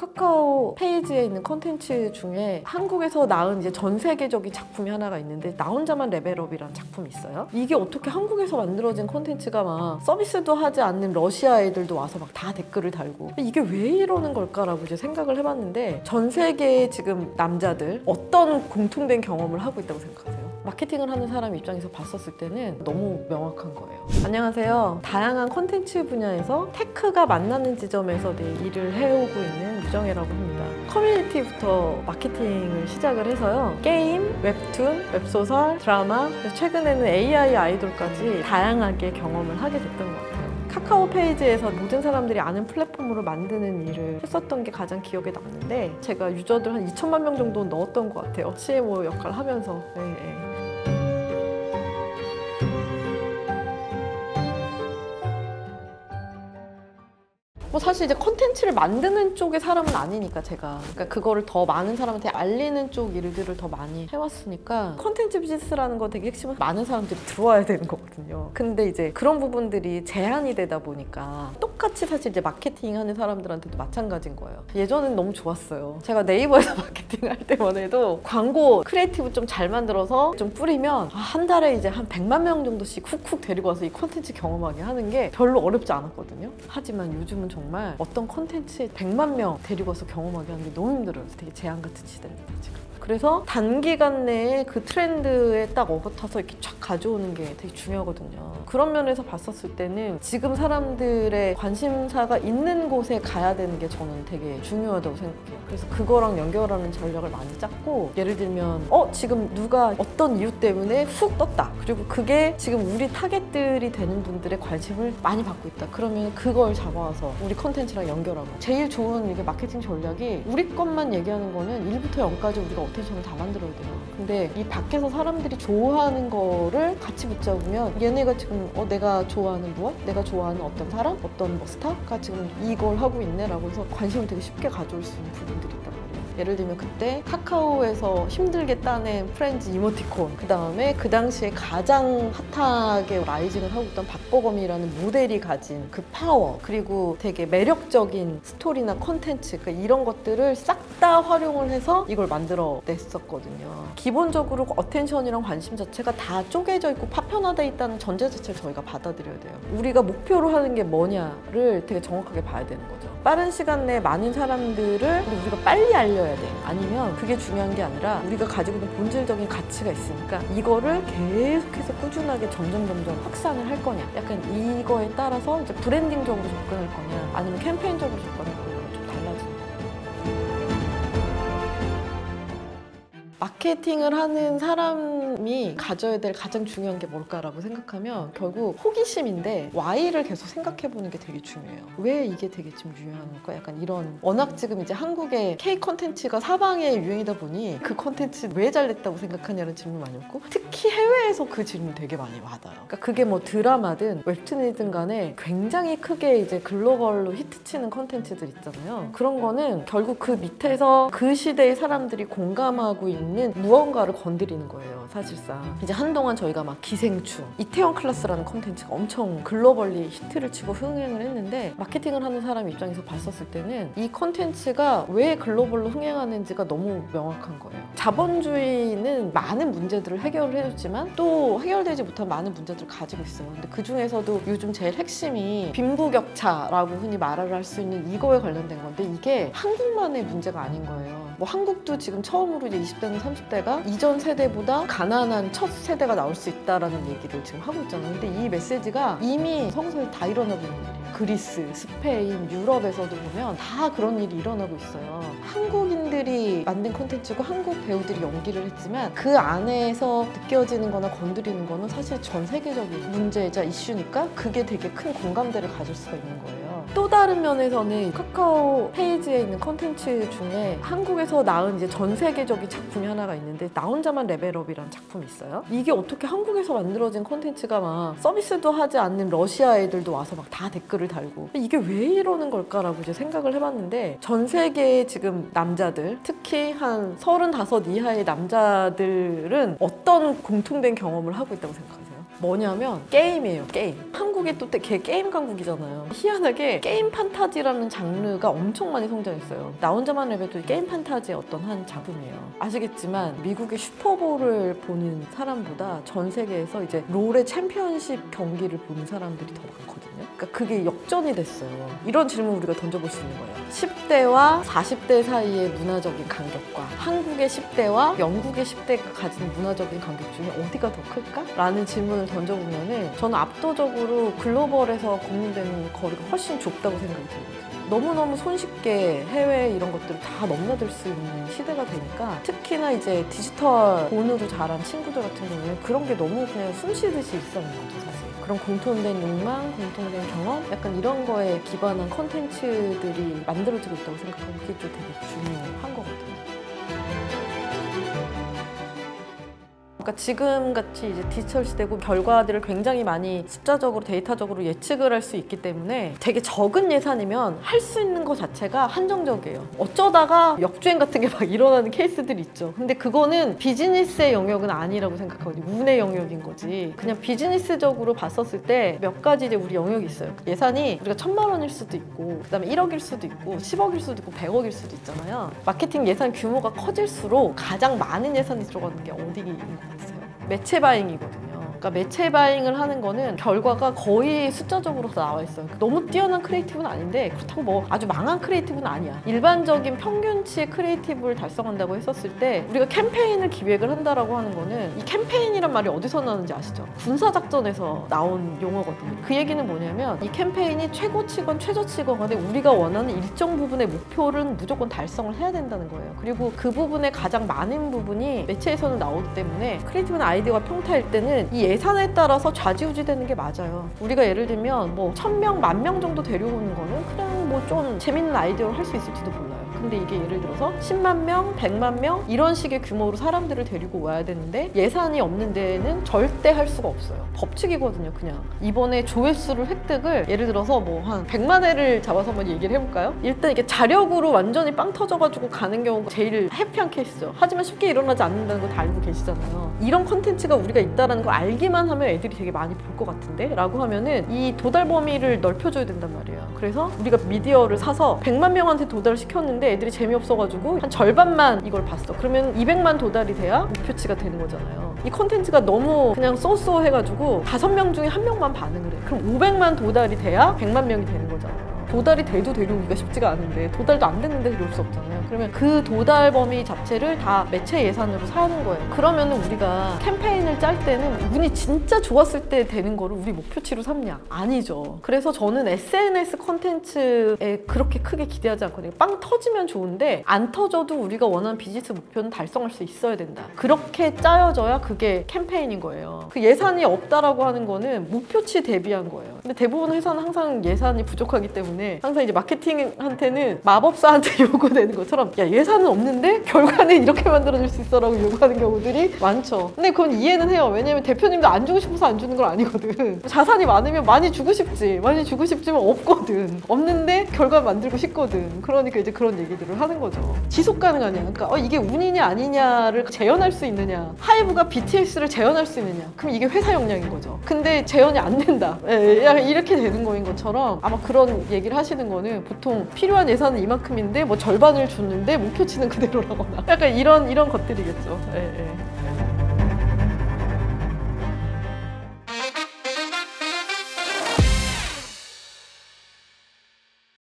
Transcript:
카카오 페이지에 있는 콘텐츠 중에 한국에서 나온 이제 전 세계적인 작품이 하나가 있는데 나 혼자만 레벨업이라는 작품이 있어요. 이게 어떻게 한국에서 만들어진 콘텐츠가 막 서비스도 하지 않는 러시아 애들도 와서 막 다 댓글을 달고 이게 왜 이러는 걸까라고 이제 생각을 해봤는데 전 세계의 지금 남자들 어떤 공통된 경험을 하고 있다고 생각하세요? 마케팅을 하는 사람 입장에서 봤었을 때는 너무 명확한 거예요. 안녕하세요. 다양한 콘텐츠 분야에서 테크가 만나는 지점에서 일을 해오고 있는 유정혜라고 합니다. 커뮤니티부터 마케팅을 시작을 해서요. 게임, 웹툰, 웹소설, 드라마, 최근에는 AI 아이돌까지 다양하게 경험을 하게 됐던 것 같아요. 카카오 페이지에서 모든 사람들이 아는 플랫폼으로 만드는 일을 했었던 게 가장 기억에 남는데 제가 유저들 한 2천만 명 정도 넣었던 것 같아요. CMO 역할을 하면서. 사실 이제 컨텐츠를 만드는 쪽의 사람은 아니니까 제가 그러니까 그거를 더 많은 사람한테 알리는 쪽 일들을 더 많이 해왔으니까 컨텐츠 비즈니스라는 거 되게 핵심은 많은 사람들이 들어와야 되는 거거든요. 근데 이제 그런 부분들이 제한이 되다 보니까 똑같이 사실 이제 마케팅 하는 사람들한테도 마찬가지인 거예요. 예전엔 너무 좋았어요. 제가 네이버에서 마케팅 할 때만 해도 광고 크리에이티브 좀 잘 만들어서 좀 뿌리면 한 달에 이제 한 100만 명 정도씩 쿡쿡 데리고 와서 이 컨텐츠 경험하게 하는 게 별로 어렵지 않았거든요. 하지만 요즘은 정말 어떤 콘텐츠에 100만 명 데리고 와서 경험하게 하는 게 너무 힘들어요. 되게 제한같은 시대입니다, 지금. 그래서 단기간 내에 그 트렌드에 딱 어긋나서 이렇게 쫙 가져오는 게 되게 중요하거든요. 그런 면에서 봤었을 때는 지금 사람들의 관심사가 있는 곳에 가야 되는 게 저는 되게 중요하다고 생각해요. 그래서 그거랑 연결하는 전략을 많이 짰고 예를 들면 지금 누가 어떤 이유 때문에 훅 떴다. 그리고 그게 지금 우리 타겟들이 되는 분들의 관심을 많이 받고 있다. 그러면 그걸 잡아와서 우리 컨텐츠랑 연결하고 제일 좋은 이게 마케팅 전략이 우리 것만 얘기하는 거는 1부터 0까지 우리가 어텐션을 다 만들어야 돼요. 근데 이 밖에서 사람들이 좋아하는 거를 같이 붙잡으면 얘네가 지금 내가 좋아하는 무엇? 내가 좋아하는 어떤 사람? 어떤 스타가 지금 이걸 하고 있네 라고 해서 관심을 되게 쉽게 가져올 수 있는 부분들이 있단 말이에요. 예를 들면 그때 카카오에서 힘들게 따낸 프렌즈 이모티콘 그 다음에 그 당시에 가장 핫하게 라이징을 하고 있던 박보검이라는 모델이 가진 그 파워 그리고 되게 매력적인 스토리나 컨텐츠 그러니까 이런 것들을 싹 다 활용을 해서 이걸 만들어 냈었거든요. 기본적으로 어텐션이랑 관심 자체가 다 쪼개져 있고 파편화돼 있다는 전제 자체를 저희가 받아들여야 돼요. 우리가 목표로 하는 게 뭐냐를 되게 정확하게 봐야 되는 거죠. 빠른 시간 내에 많은 사람들을 우리가 빨리 알려야 돼. 아니면 그게 중요한 게 아니라 우리가 가지고 있는 본질적인 가치가 있으니까 이거를 계속해서 꾸준하게 점점 확산을 할 거냐 약간 이거에 따라서 이제 브랜딩적으로 접근할 거냐 아니면 캠페인적으로 접근할 거냐가 좀 달라지는 거예요. 마케팅을 하는 사람이 가져야 될 가장 중요한 게 뭘까라고 생각하면 결국 호기심인데 Y를 계속 생각해보는 게 되게 중요해요. 왜 이게 되게 지금 유행하는 걸까? 약간 이런 워낙 지금 이제 한국의 K 컨텐츠가 사방에 유행이다 보니 그 컨텐츠 왜 잘 됐다고 생각하냐는 질문 많이 받고 특히 해외에서 그 질문 되게 많이 받아요. 그러니까 그게 뭐 드라마든 웹툰이든 간에 굉장히 크게 이제 글로벌로 히트치는 컨텐츠들 있잖아요. 그런 거는 결국 그 밑에서 그 시대의 사람들이 공감하고 있는 무언가를 건드리는 거예요. 사실상 이제 한동안 저희가 막 기생충, 이태원 클라스라는 콘텐츠가 엄청 글로벌리 히트를 치고 흥행을 했는데 마케팅을 하는 사람 입장에서 봤었을 때는 이 콘텐츠가 왜 글로벌로 흥행하는지가 너무 명확한 거예요. 자본주의는 많은 문제들을 해결을 해줬지만 또 해결되지 못한 많은 문제들을 가지고 있어요. 근데 그 중에서도 요즘 제일 핵심이 빈부격차라고 흔히 말을 할 수 있는 이거에 관련된 건데 이게 한국만의 문제가 아닌 거예요. 뭐 한국도 지금 처음으로 이제 20대나 30대가 이전 세대보다 가난한 첫 세대가 나올 수 있다라는 얘기를 지금 하고 있잖아요. 근데 이 메시지가 이미 서서히 다 일어나고 있는 일이에요. 그리스, 스페인, 유럽에서도 보면 다 그런 일이 일어나고 있어요. 한국인들이 만든 콘텐츠고 한국 배우들이 연기를 했지만 그 안에서 느껴지는 거나 건드리는 거는 사실 전 세계적인 문제이자 이슈니까 그게 되게 큰 공감대를 가질 수가 있는 거예요. 또 다른 면에서는 카카오 페이지에 있는 콘텐츠 중에 한국에서 나온 이제 전 세계적인 작품이 하나가 있는데 나 혼자만 레벨업이라는 작품이 있어요. 이게 어떻게 한국에서 만들어진 콘텐츠가 막 서비스도 하지 않는 러시아 애들도 와서 막 다 댓글을 달고 이게 왜 이러는 걸까라고 이제 생각을 해봤는데 전 세계의 지금 남자들 특히 한 35 이하의 남자들은 어떤 공통된 경험을 하고 있다고 생각하세요? 뭐냐면 게임이에요. 게임. 한국이 또 되게 게임 강국이잖아요. 희한하게 게임 판타지라는 장르가 엄청 많이 성장했어요. 나 혼자만 랩에도 게임 판타지의 어떤 한 작품이에요. 아시겠지만 미국의 슈퍼볼을 보는 사람보다 전 세계에서 이제 롤의 챔피언십 경기를 보는 사람들이 더 많거든요. 그러니까 그게 역전이 됐어요. 이런 질문 우리가 던져볼 수 있는 거예요. 10대와 40대 사이의 문화적인 간격과 한국의 10대와 영국의 10대가 가진 문화적인 간격 중에 어디가 더 클까? 라는 질문을 던져보면은 저는 압도적으로 글로벌에서 공유되는 거리가 훨씬 좁다고 생각이 들거든요. 너무너무 손쉽게 해외 이런 것들을 다 넘나들 수 있는 시대가 되니까 특히나 이제 디지털 본으로 자란 친구들 같은 경우는 그런 게 너무 그냥 숨쉬듯이 일상인 거죠, 사실. 그런 공통된 욕망, 공통된 경험? 약간 이런 거에 기반한 컨텐츠들이 만들어지고 있다고 생각하면 그게 좀 되게 중요한 것 같아요. 그러니까 지금같이 이제 디지털 시대고 결과들을 굉장히 많이 숫자적으로 데이터적으로 예측을 할 수 있기 때문에 되게 적은 예산이면 할 수 있는 것 자체가 한정적이에요. 어쩌다가 역주행 같은 게 막 일어나는 케이스들이 있죠. 근데 그거는 비즈니스의 영역은 아니라고 생각하거든요. 운의 영역인 거지. 그냥 비즈니스적으로 봤었을 때 몇 가지 이제 우리 영역이 있어요. 예산이 우리가 1,000만 원일 수도 있고 그다음에 1억일 수도 있고 10억일 수도 있고 100억일 수도 있잖아요. 마케팅 예산 규모가 커질수록 가장 많은 예산이 들어가는 게 어디인 것 같아요? 매체 바잉이거든요. 그러니까 매체 바잉을 하는 거는 결과가 거의 숫자적으로 다 나와 있어요. 너무 뛰어난 크리에이티브는 아닌데 그렇다고 뭐 아주 망한 크리에이티브는 아니야. 일반적인 평균치의 크리에이티브를 달성한다고 했었을 때 우리가 캠페인을 기획을 한다라고 하는 거는 이 캠페인이란 말이 어디서 나오는지 아시죠? 군사작전에서 나온 용어거든요. 그 얘기는 뭐냐면 이 캠페인이 최고치건 최저치건 간에 우리가 원하는 일정 부분의 목표를 무조건 달성을 해야 된다는 거예요. 그리고 그 부분의 가장 많은 부분이 매체에서는 나오기 때문에 크리에이티브나 아이디어가 평타일 때는 이 예산에 따라서 좌지우지 되는 게 맞아요. 우리가 예를 들면 뭐 1,000명, 10,000명 정도 데려오는 거는 그냥 뭐 좀 재밌는 아이디어를 할 수 있을지도 몰라요. 근데 이게 예를 들어서 10만 명, 100만 명 이런 식의 규모로 사람들을 데리고 와야 되는데 예산이 없는 데는 절대 할 수가 없어요. 법칙이거든요, 그냥. 이번에 조회수를 획득을 예를 들어서 뭐 한 100만 회를 잡아서 한번 얘기를 해볼까요? 일단 이게 자력으로 완전히 빵 터져가지고 가는 경우가 제일 해피한 케이스죠. 하지만 쉽게 일어나지 않는다는 거 다 알고 계시잖아요. 이런 콘텐츠가 우리가 있다는 거 알기만 하면 애들이 되게 많이 볼 것 같은데? 라고 하면은 이 도달 범위를 넓혀줘야 된단 말이에요. 그래서 우리가 미디어를 사서 100만 명한테 도달을 시켰는데 애들이 재미없어가지고 한 절반만 이걸 봤어. 그러면 200만 도달이 돼야 목표치가 되는 거잖아요. 이 콘텐츠가 너무 그냥 쏘쏘 해가지고 5명 중에 1명만 반응을 해. 그럼 500만 도달이 돼야 100만 명이 되는 거잖아요. 도달이 돼도 데려오기가 쉽지가 않은데 도달도 안 됐는데 데려올 수 없잖아요. 그러면 그 도달 범위 자체를 다 매체 예산으로 사는 거예요. 그러면은 우리가 캠페인을 짤 때는 운이 진짜 좋았을 때 되는 거를 우리 목표치로 삼냐? 아니죠. 그래서 저는 SNS 콘텐츠에 그렇게 크게 기대하지 않거든요. 빵 터지면 좋은데 안 터져도 우리가 원하는 비즈니스 목표는 달성할 수 있어야 된다. 그렇게 짜여져야 그게 캠페인인 거예요. 그 예산이 없다라고 하는 거는 목표치 대비한 거예요. 근데 대부분 회사는 항상 예산이 부족하기 때문에 항상 이제 마케팅한테는 마법사한테 요구되는 것처럼 야 예산은 없는데 결과는 이렇게 만들어줄 수 있어 라고 요구하는 경우들이 많죠. 근데 그건 이해는 해요. 왜냐면 대표님도 안 주고 싶어서 안 주는 건 아니거든. 자산이 많으면 많이 주고 싶지. 많이 주고 싶지만 없거든. 없는데 결과 만들고 싶거든. 그러니까 이제 그런 얘기들을 하는 거죠. 지속 가능하냐. 그러니까 이게 운이냐 아니냐를 재현할 수 있느냐. 하이브가 BTS를 재현할 수 있느냐. 그럼 이게 회사 역량인 거죠. 근데 재현이 안 된다. 약간 이렇게 되는 거인 것처럼 아마 그런 얘기를 하시는 거는 보통 필요한 예산은 이만큼인데 뭐 절반을 줬는데 목표치는 그대로라거나 약간 이런 것들이겠죠. 예, 예.